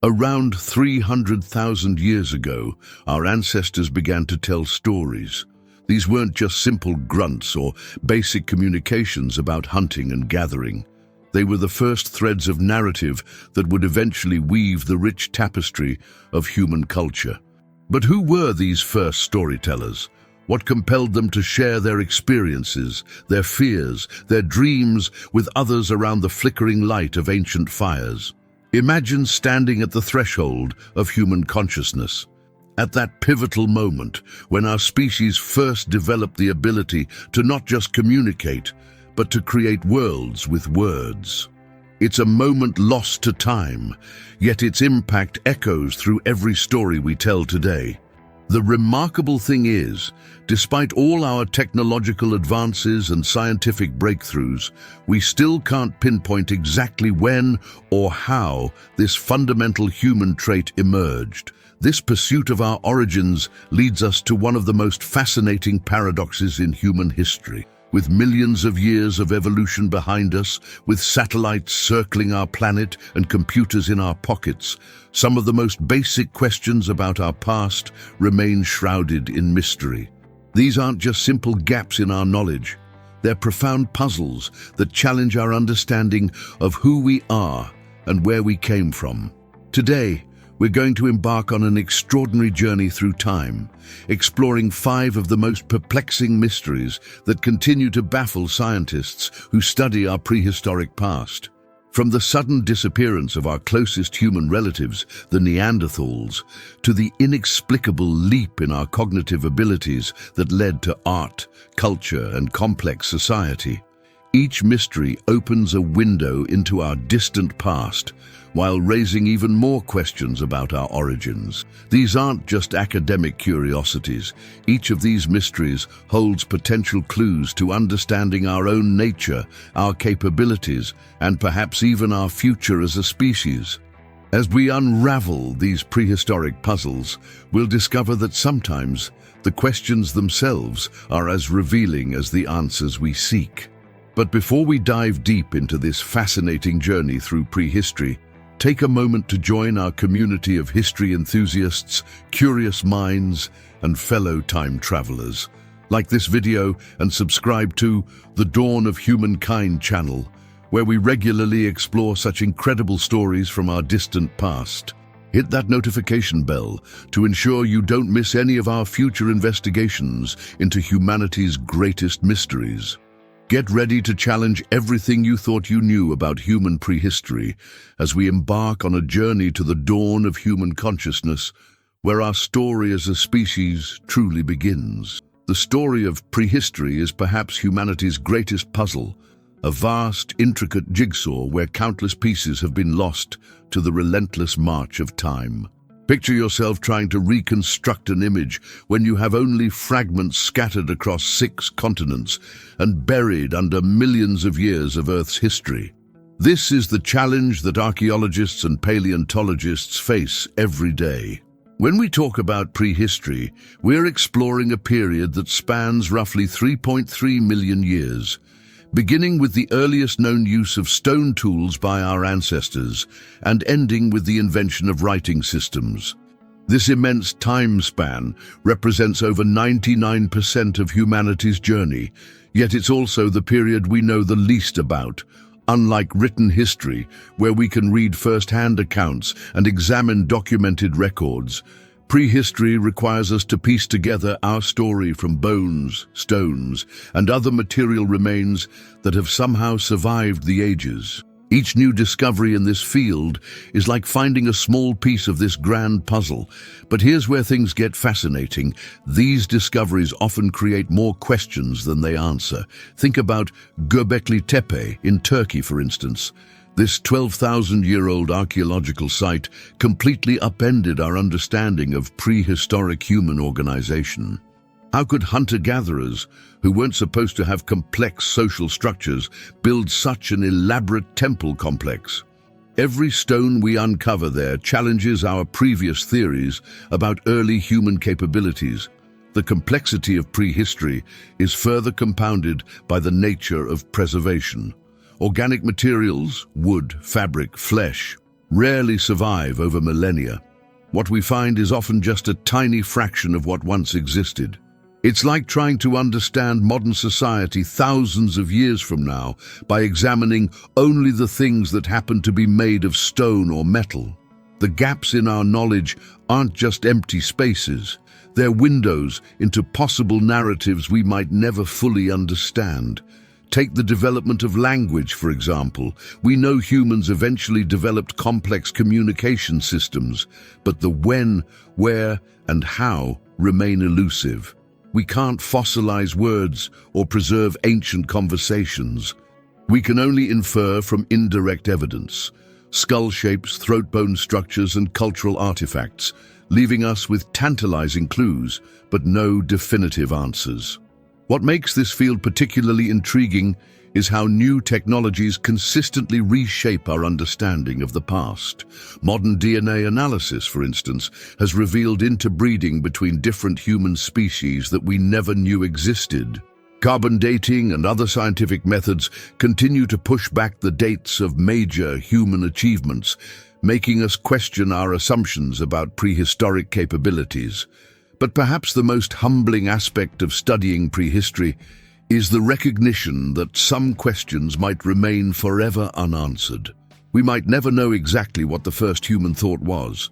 Around 300,000 years ago, our ancestors began to tell stories. These weren't just simple grunts or basic communications about hunting and gathering. They were the first threads of narrative that would eventually weave the rich tapestry of human culture. But who were these first storytellers? What compelled them to share their experiences, their fears, their dreams with others around the flickering light of ancient fires? Imagine standing at the threshold of human consciousness. At that pivotal moment when our species first developed the ability to not just communicate, but to create worlds with words. It's a moment lost to time, yet its impact echoes through every story we tell today. The remarkable thing is, despite all our technological advances and scientific breakthroughs, we still can't pinpoint exactly when or how this fundamental human trait emerged. This pursuit of our origins leads us to one of the most fascinating paradoxes in human history. With millions of years of evolution behind us, with satellites circling our planet and computers in our pockets, some of the most basic questions about our past remain shrouded in mystery. These aren't just simple gaps in our knowledge. They're profound puzzles that challenge our understanding of who we are and where we came from. Today, we're going to embark on an extraordinary journey through time, exploring 5 of the most perplexing mysteries that continue to baffle scientists who study our prehistoric past. From the sudden disappearance of our closest human relatives, the Neanderthals, to the inexplicable leap in our cognitive abilities that led to art, culture, and complex society. Each mystery opens a window into our distant past, while raising even more questions about our origins. These aren't just academic curiosities. Each of these mysteries holds potential clues to understanding our own nature, our capabilities, and perhaps even our future as a species. As we unravel these prehistoric puzzles, we'll discover that sometimes the questions themselves are as revealing as the answers we seek. But before we dive deep into this fascinating journey through prehistory, take a moment to join our community of history enthusiasts, curious minds, and fellow time travelers. Like this video and subscribe to the Dawn of Humankind channel, where we regularly explore such incredible stories from our distant past. Hit that notification bell to ensure you don't miss any of our future investigations into humanity's greatest mysteries. Get ready to challenge everything you thought you knew about human prehistory as we embark on a journey to the dawn of human consciousness, where our story as a species truly begins. The story of prehistory is perhaps humanity's greatest puzzle, a vast, intricate jigsaw where countless pieces have been lost to the relentless march of time. Picture yourself trying to reconstruct an image when you have only fragments scattered across 6 continents and buried under millions of years of Earth's history. This is the challenge that archaeologists and paleontologists face every day. When we talk about prehistory, we're exploring a period that spans roughly 3.3 million years, beginning with the earliest known use of stone tools by our ancestors and ending with the invention of writing systems. This immense time span represents over 99% of humanity's journey, yet it's also the period we know the least about. Unlike written history, where we can read first-hand accounts and examine documented records, prehistory requires us to piece together our story from bones, stones, and other material remains that have somehow survived the ages. Each new discovery in this field is like finding a small piece of this grand puzzle. But here's where things get fascinating. These discoveries often create more questions than they answer. Think about Göbekli Tepe in Turkey, for instance. This 12,000-year-old archaeological site completely upended our understanding of prehistoric human organization. How could hunter-gatherers, who weren't supposed to have complex social structures, build such an elaborate temple complex? Every stone we uncover there challenges our previous theories about early human capabilities. The complexity of prehistory is further compounded by the nature of preservation. Organic materials, wood, fabric, flesh, rarely survive over millennia. What we find is often just a tiny fraction of what once existed. It's like trying to understand modern society thousands of years from now by examining only the things that happen to be made of stone or metal. The gaps in our knowledge aren't just empty spaces. They're windows into possible narratives we might never fully understand. Take the development of language, for example. We know humans eventually developed complex communication systems, but the when, where, and how remain elusive. We can't fossilize words or preserve ancient conversations. We can only infer from indirect evidence, skull shapes, throat bone structures, and cultural artifacts, leaving us with tantalizing clues, but no definitive answers. What makes this field particularly intriguing is how new technologies consistently reshape our understanding of the past. Modern DNA analysis, for instance, has revealed interbreeding between different human species that we never knew existed. Carbon dating and other scientific methods continue to push back the dates of major human achievements, making us question our assumptions about prehistoric capabilities. But perhaps the most humbling aspect of studying prehistory is the recognition that some questions might remain forever unanswered. We might never know exactly what the first human thought was,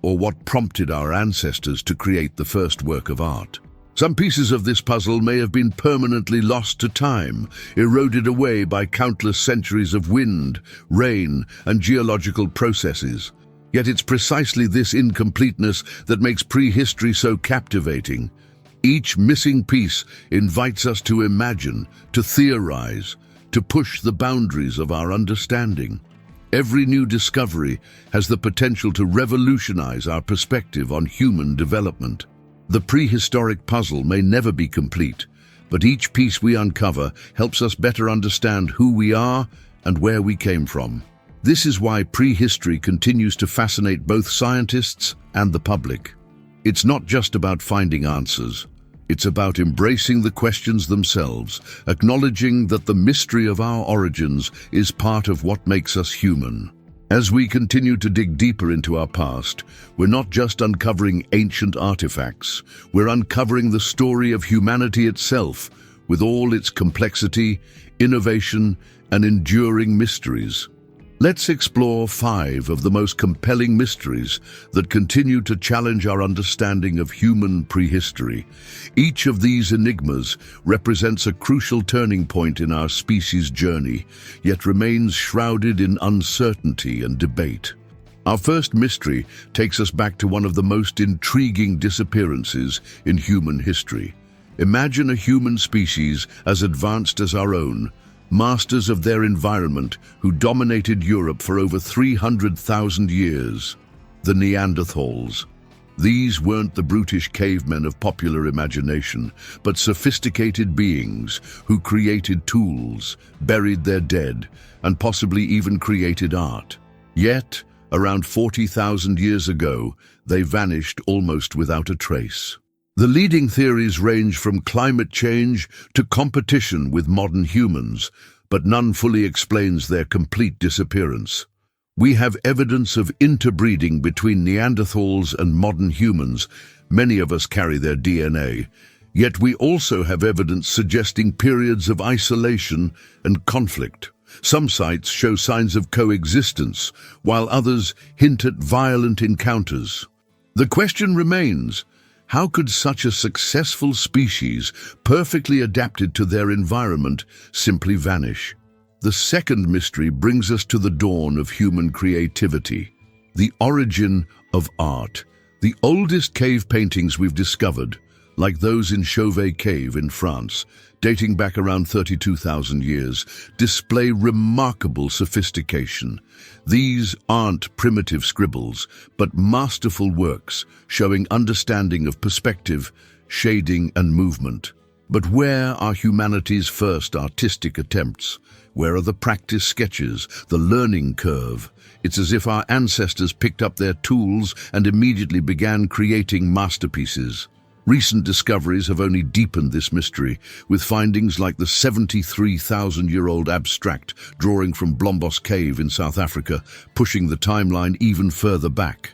or what prompted our ancestors to create the first work of art. Some pieces of this puzzle may have been permanently lost to time, eroded away by countless centuries of wind, rain, and geological processes. Yet it's precisely this incompleteness that makes prehistory so captivating. Each missing piece invites us to imagine, to theorize, to push the boundaries of our understanding. Every new discovery has the potential to revolutionize our perspective on human development. The prehistoric puzzle may never be complete, but each piece we uncover helps us better understand who we are and where we came from. This is why prehistory continues to fascinate both scientists and the public. It's not just about finding answers. It's about embracing the questions themselves, acknowledging that the mystery of our origins is part of what makes us human. As we continue to dig deeper into our past, we're not just uncovering ancient artifacts, we're uncovering the story of humanity itself, with all its complexity, innovation, and enduring mysteries. Let's explore 5 of the most compelling mysteries that continue to challenge our understanding of human prehistory. Each of these enigmas represents a crucial turning point in our species' journey, yet remains shrouded in uncertainty and debate. Our first mystery takes us back to one of the most intriguing disappearances in human history. Imagine a human species as advanced as our own, masters of their environment who dominated Europe for over 300,000 years. The Neanderthals. These weren't the brutish cavemen of popular imagination, but sophisticated beings who created tools, buried their dead, and possibly even created art. Yet, around 40,000 years ago, they vanished almost without a trace. The leading theories range from climate change to competition with modern humans, but none fully explains their complete disappearance. We have evidence of interbreeding between Neanderthals and modern humans. Many of us carry their DNA. Yet we also have evidence suggesting periods of isolation and conflict. Some sites show signs of coexistence, while others hint at violent encounters. The question remains, how could such a successful species, perfectly adapted to their environment, simply vanish? The second mystery brings us to the dawn of human creativity, the origin of art. The oldest cave paintings we've discovered, like those in Chauvet Cave in France, dating back around 32,000 years, display remarkable sophistication. These aren't primitive scribbles, but masterful works showing understanding of perspective, shading, and movement. But where are humanity's first artistic attempts? Where are the practice sketches, the learning curve? It's as if our ancestors picked up their tools and immediately began creating masterpieces. Recent discoveries have only deepened this mystery, with findings like the 73,000-year-old abstract drawing from Blombos Cave in South Africa, pushing the timeline even further back.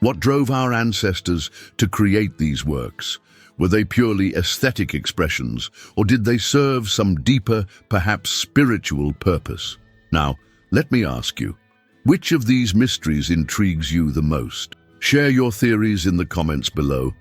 What drove our ancestors to create these works? Were they purely aesthetic expressions, or did they serve some deeper, perhaps spiritual purpose? Now, let me ask you, which of these mysteries intrigues you the most? Share your theories in the comments below.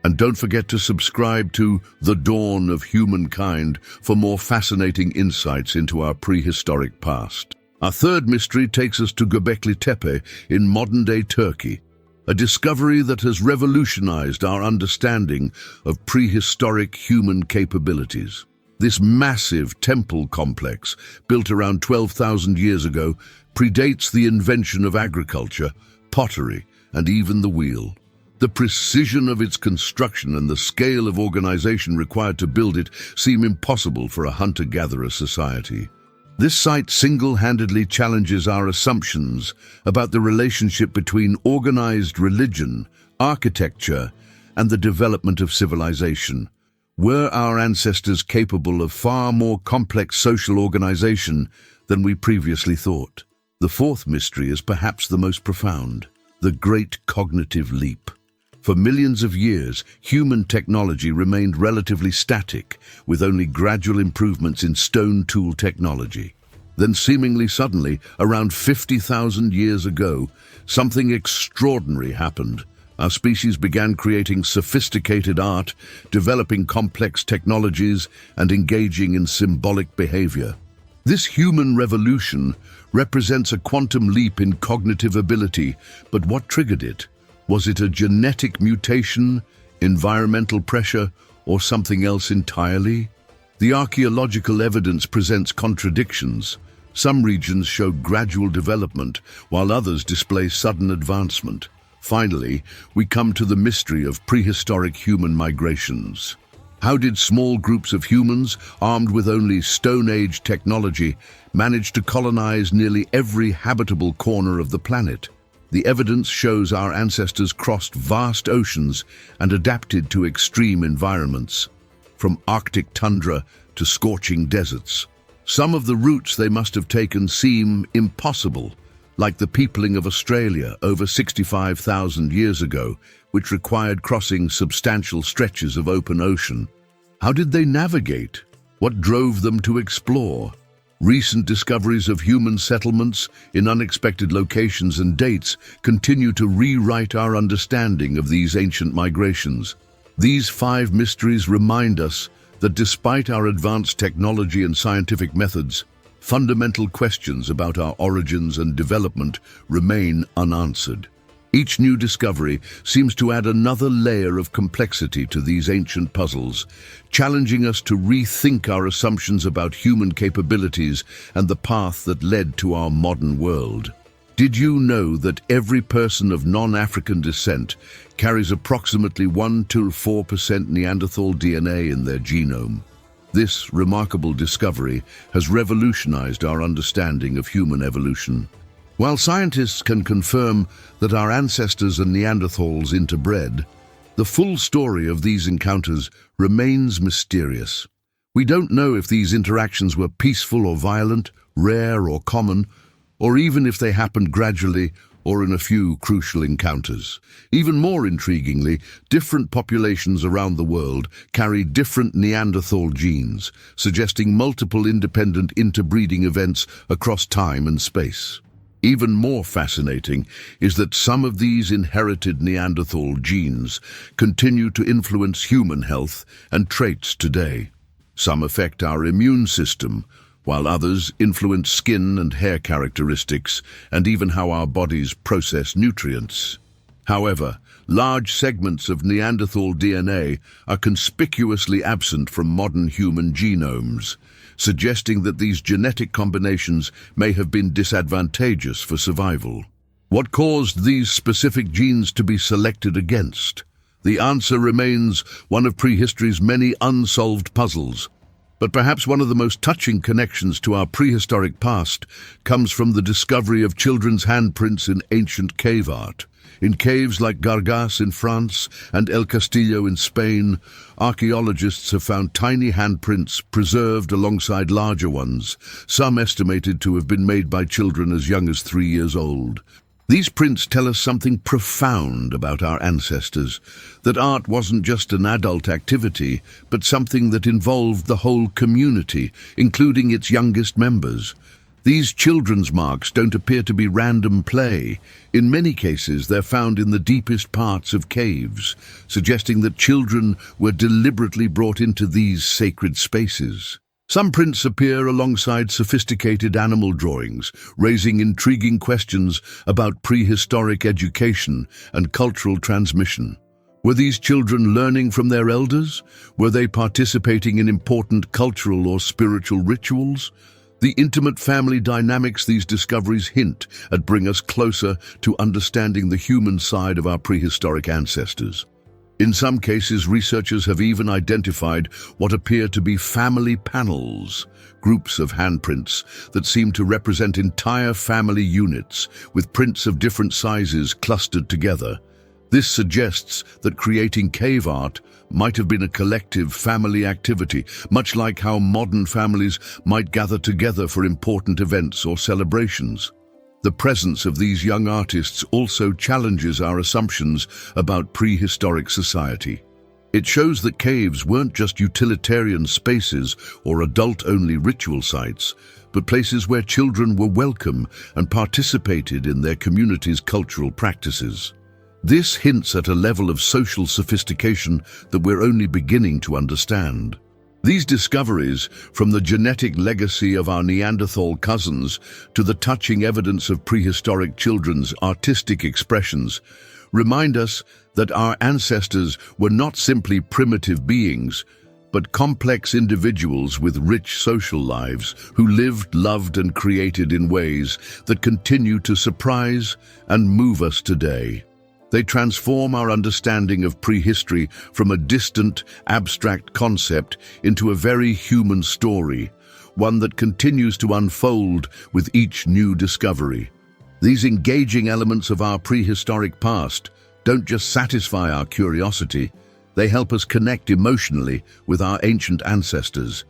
And don't forget to subscribe to The Dawn of Humankind for more fascinating insights into our prehistoric past. Our third mystery takes us to Göbekli Tepe in modern-day Turkey, a discovery that has revolutionized our understanding of prehistoric human capabilities. This massive temple complex, built around 12,000 years ago, predates the invention of agriculture, pottery, and even the wheel. The precision of its construction and the scale of organization required to build it seem impossible for a hunter-gatherer society. This site single-handedly challenges our assumptions about the relationship between organized religion, architecture, and the development of civilization. Were our ancestors capable of far more complex social organization than we previously thought? The fourth mystery is perhaps the most profound: the Great Cognitive Leap. For millions of years, human technology remained relatively static, with only gradual improvements in stone tool technology. Then seemingly suddenly, around 50,000 years ago, something extraordinary happened. Our species began creating sophisticated art, developing complex technologies, and engaging in symbolic behavior. This human revolution represents a quantum leap in cognitive ability, but what triggered it? Was it a genetic mutation, environmental pressure, or something else entirely? The archaeological evidence presents contradictions. Some regions show gradual development, while others display sudden advancement. Finally, we come to the mystery of prehistoric human migrations. How did small groups of humans, armed with only Stone Age technology, manage to colonize nearly every habitable corner of the planet? The evidence shows our ancestors crossed vast oceans and adapted to extreme environments, from Arctic tundra to scorching deserts. Some of the routes they must have taken seem impossible, like the peopling of Australia over 65,000 years ago, which required crossing substantial stretches of open ocean. How did they navigate? What drove them to explore? Recent discoveries of human settlements in unexpected locations and dates continue to rewrite our understanding of these ancient migrations. These 5 mysteries remind us that despite our advanced technology and scientific methods, fundamental questions about our origins and development remain unanswered. Each new discovery seems to add another layer of complexity to these ancient puzzles, challenging us to rethink our assumptions about human capabilities and the path that led to our modern world. Did you know that every person of non-African descent carries approximately 1–4% Neanderthal DNA in their genome? This remarkable discovery has revolutionized our understanding of human evolution. While scientists can confirm that our ancestors and Neanderthals interbred, the full story of these encounters remains mysterious. We don't know if these interactions were peaceful or violent, rare or common, or even if they happened gradually or in a few crucial encounters. Even more intriguingly, different populations around the world carry different Neanderthal genes, suggesting multiple independent interbreeding events across time and space. Even more fascinating is that some of these inherited Neanderthal genes continue to influence human health and traits today. Some affect our immune system, while others influence skin and hair characteristics and even how our bodies process nutrients. However, large segments of Neanderthal DNA are conspicuously absent from modern human genomes, suggesting that these genetic combinations may have been disadvantageous for survival. What caused these specific genes to be selected against? The answer remains one of prehistory's many unsolved puzzles. But perhaps one of the most touching connections to our prehistoric past comes from the discovery of children's handprints in ancient cave art. In caves like Gargas in France and El Castillo in Spain, archaeologists have found tiny handprints preserved alongside larger ones, some estimated to have been made by children as young as 3 years old. These prints tell us something profound about our ancestors, that art wasn't just an adult activity, but something that involved the whole community, including its youngest members. These children's marks don't appear to be random play. In many cases, they're found in the deepest parts of caves, suggesting that children were deliberately brought into these sacred spaces. Some prints appear alongside sophisticated animal drawings, raising intriguing questions about prehistoric education and cultural transmission. Were these children learning from their elders? Were they participating in important cultural or spiritual rituals? The intimate family dynamics these discoveries hint at bring us closer to understanding the human side of our prehistoric ancestors. In some cases, researchers have even identified what appear to be family panels, groups of handprints that seem to represent entire family units, with prints of different sizes clustered together. This suggests that creating cave art might have been a collective family activity, much like how modern families might gather together for important events or celebrations. The presence of these young artists also challenges our assumptions about prehistoric society. It shows that caves weren't just utilitarian spaces or adult-only ritual sites, but places where children were welcome and participated in their community's cultural practices. This hints at a level of social sophistication that we're only beginning to understand. These discoveries, from the genetic legacy of our Neanderthal cousins to the touching evidence of prehistoric children's artistic expressions, remind us that our ancestors were not simply primitive beings, but complex individuals with rich social lives who lived, loved, and created in ways that continue to surprise and move us today. They transform our understanding of prehistory from a distant, abstract concept into a very human story, one that continues to unfold with each new discovery. These engaging elements of our prehistoric past don't just satisfy our curiosity, they help us connect emotionally with our ancient ancestors,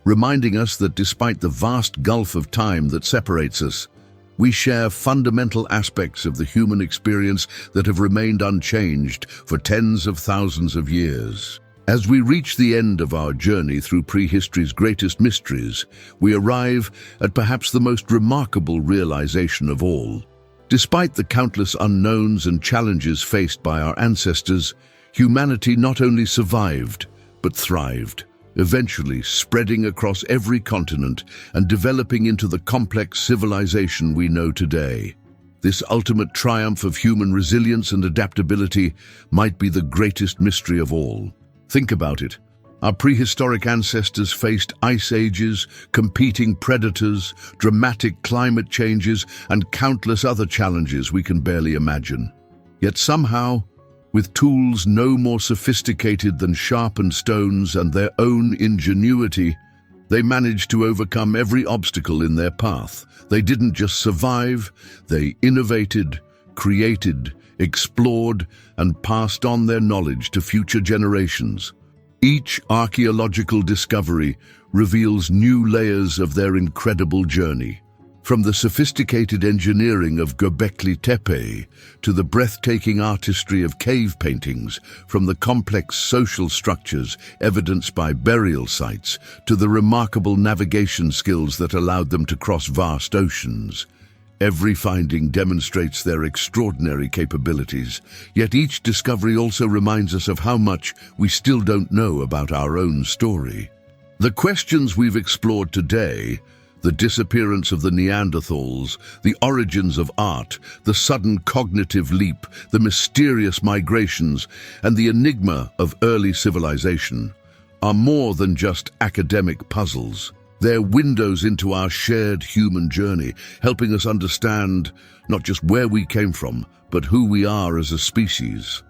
reminding us that despite the vast gulf of time that separates us, we share fundamental aspects of the human experience that have remained unchanged for tens of thousands of years. As we reach the end of our journey through prehistory's greatest mysteries, we arrive at perhaps the most remarkable realization of all. Despite the countless unknowns and challenges faced by our ancestors, humanity not only survived, but thrived, eventually spreading across every continent and developing into the complex civilization we know today. This ultimate triumph of human resilience and adaptability might be the greatest mystery of all. Think about it. Our prehistoric ancestors faced ice ages, competing predators, dramatic climate changes, and countless other challenges we can barely imagine. Yet somehow, with tools no more sophisticated than sharpened stones and their own ingenuity, they managed to overcome every obstacle in their path. They didn't just survive, they innovated, created, explored, and passed on their knowledge to future generations. Each archaeological discovery reveals new layers of their incredible journey. From the sophisticated engineering of Göbekli Tepe to the breathtaking artistry of cave paintings, from the complex social structures evidenced by burial sites to the remarkable navigation skills that allowed them to cross vast oceans. Every finding demonstrates their extraordinary capabilities, yet each discovery also reminds us of how much we still don't know about our own story. The questions we've explored today, the disappearance of the Neanderthals, the origins of art, the sudden cognitive leap, the mysterious migrations, and the enigma of early civilization, are more than just academic puzzles. They're windows into our shared human journey, helping us understand not just where we came from, but who we are as a species.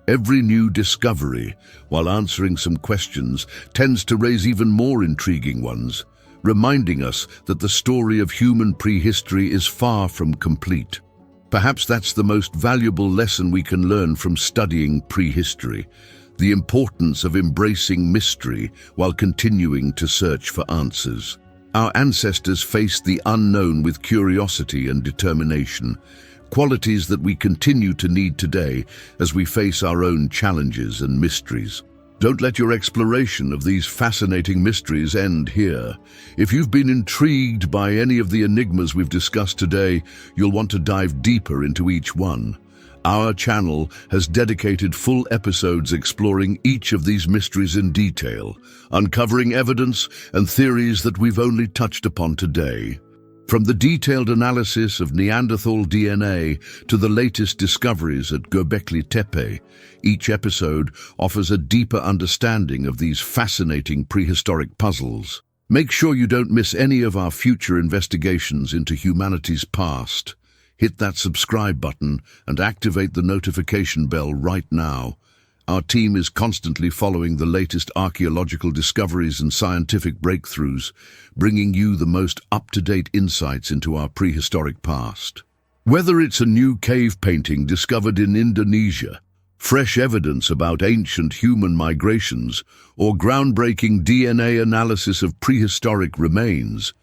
Every new discovery, while answering some questions, tends to raise even more intriguing ones, reminding us that the story of human prehistory is far from complete. Perhaps that's the most valuable lesson we can learn from studying prehistory, the importance of embracing mystery while continuing to search for answers. Our ancestors faced the unknown with curiosity and determination, qualities that we continue to need today as we face our own challenges and mysteries. Don't let your exploration of these fascinating mysteries end here. If you've been intrigued by any of the enigmas we've discussed today, you'll want to dive deeper into each one. Our channel has dedicated full episodes exploring each of these mysteries in detail, uncovering evidence and theories that we've only touched upon today. From the detailed analysis of Neanderthal DNA to the latest discoveries at Göbekli Tepe, each episode offers a deeper understanding of these fascinating prehistoric puzzles. Make sure you don't miss any of our future investigations into humanity's past. Hit that subscribe button and activate the notification bell right now. Our team is constantly following the latest archaeological discoveries and scientific breakthroughs, bringing you the most up-to-date insights into our prehistoric past. Whether it's a new cave painting discovered in Indonesia, fresh evidence about ancient human migrations, or groundbreaking DNA analysis of prehistoric remains,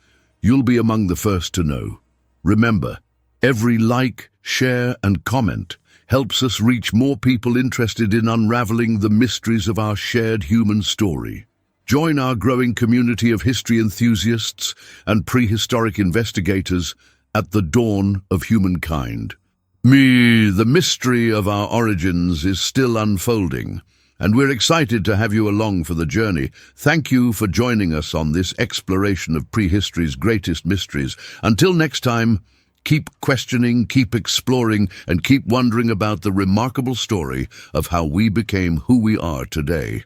you'll be among the first to know. Remember, every like, share, and comment helps us reach more people interested in unraveling the mysteries of our shared human story. Join our growing community of history enthusiasts and prehistoric investigators at the dawn of humankind. The mystery of our origins is still unfolding, and we're excited to have you along for the journey. Thank you for joining us on this exploration of prehistory's greatest mysteries. Until next time, keep questioning, keep exploring, and keep wondering about the remarkable story of how we became who we are today.